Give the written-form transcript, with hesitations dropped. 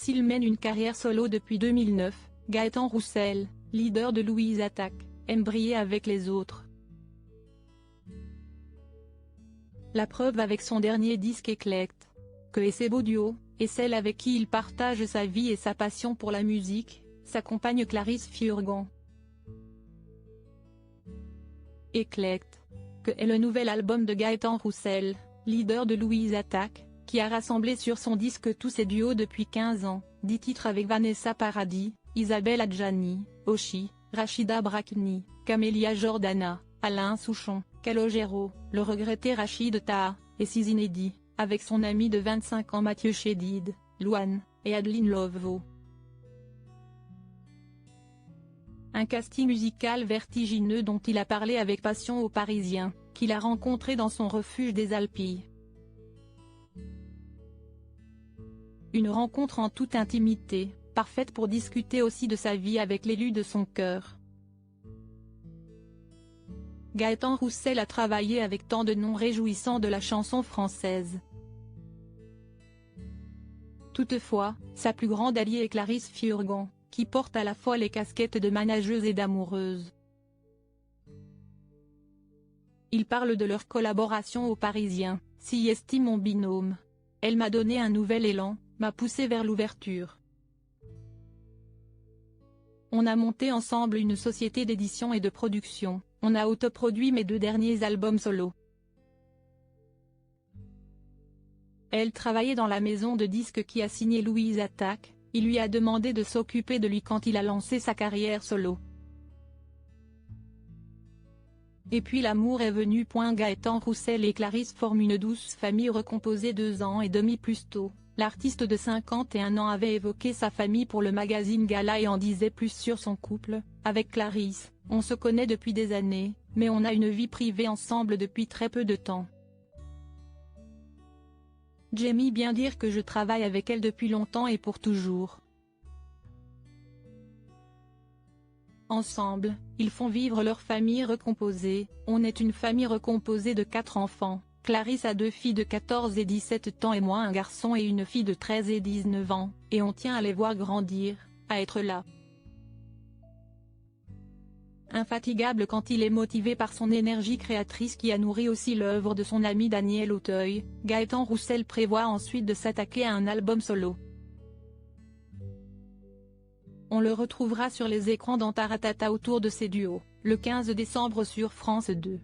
S'il mène une carrière solo depuis 2009, Gaëtan Roussel, leader de Louise Attaque, aime briller avec les autres. La preuve avec son dernier disque Éclecte. Que et ses beaux duos, et celle avec qui il partage sa vie et sa passion pour la musique, sa compagne Clarisse Furgan. Éclecte. Que est le nouvel album de Gaëtan Roussel, leader de Louise Attaque, qui a rassemblé sur son disque tous ses duos depuis 15 ans, 10 titres avec Vanessa Paradis, Isabelle Adjani, Oshi, Rachida Brakni, Camélia Jordana, Alain Souchon, Calogero, le regretté Rachid Taha, et 6 inédits, avec son ami de 25 ans Mathieu Chédid, Louane, et Adeline Loveveau. Un casting musical vertigineux dont il a parlé avec passion aux Parisiens, qu'il a rencontrés dans son refuge des Alpilles. Une rencontre en toute intimité, parfaite pour discuter aussi de sa vie avec l'élu de son cœur. Gaëtan Roussel a travaillé avec tant de noms réjouissants de la chanson française. Toutefois, sa plus grande alliée est Clarisse Furgan, qui porte à la fois les casquettes de manageuse et d'amoureuse. Il parle de leur collaboration aux Parisiens, s'y estime mon binôme. Elle m'a donné un nouvel élan, m'a poussé vers l'ouverture. On a monté ensemble une société d'édition et de production, on a autoproduit mes 2 derniers albums solo. Elle travaillait dans la maison de disques qui a signé Louise Attaque, il lui a demandé de s'occuper de lui quand il a lancé sa carrière solo. Et puis l'amour est venu. Gaëtan Roussel et Clarisse forment une douce famille recomposée 2 ans et demi plus tôt. L'artiste de 51 ans avait évoqué sa famille pour le magazine Gala et en disait plus sur son couple. Avec Clarisse, on se connaît depuis des années, mais on a une vie privée ensemble depuis très peu de temps. J'aime bien dire que je travaille avec elle depuis longtemps et pour toujours. Ensemble, ils font vivre leur famille recomposée. On est une famille recomposée de 4 enfants. Clarisse a 2 filles de 14 et 17 ans et moi un garçon et une fille de 13 et 19 ans, et on tient à les voir grandir, à être là. Infatigable quand il est motivé par son énergie créatrice qui a nourri aussi l'œuvre de son ami Daniel Auteuil, Gaëtan Roussel prévoit ensuite de s'attaquer à un album solo. On le retrouvera sur les écrans dans Taratata autour de ses duos, le 15 décembre sur France 2.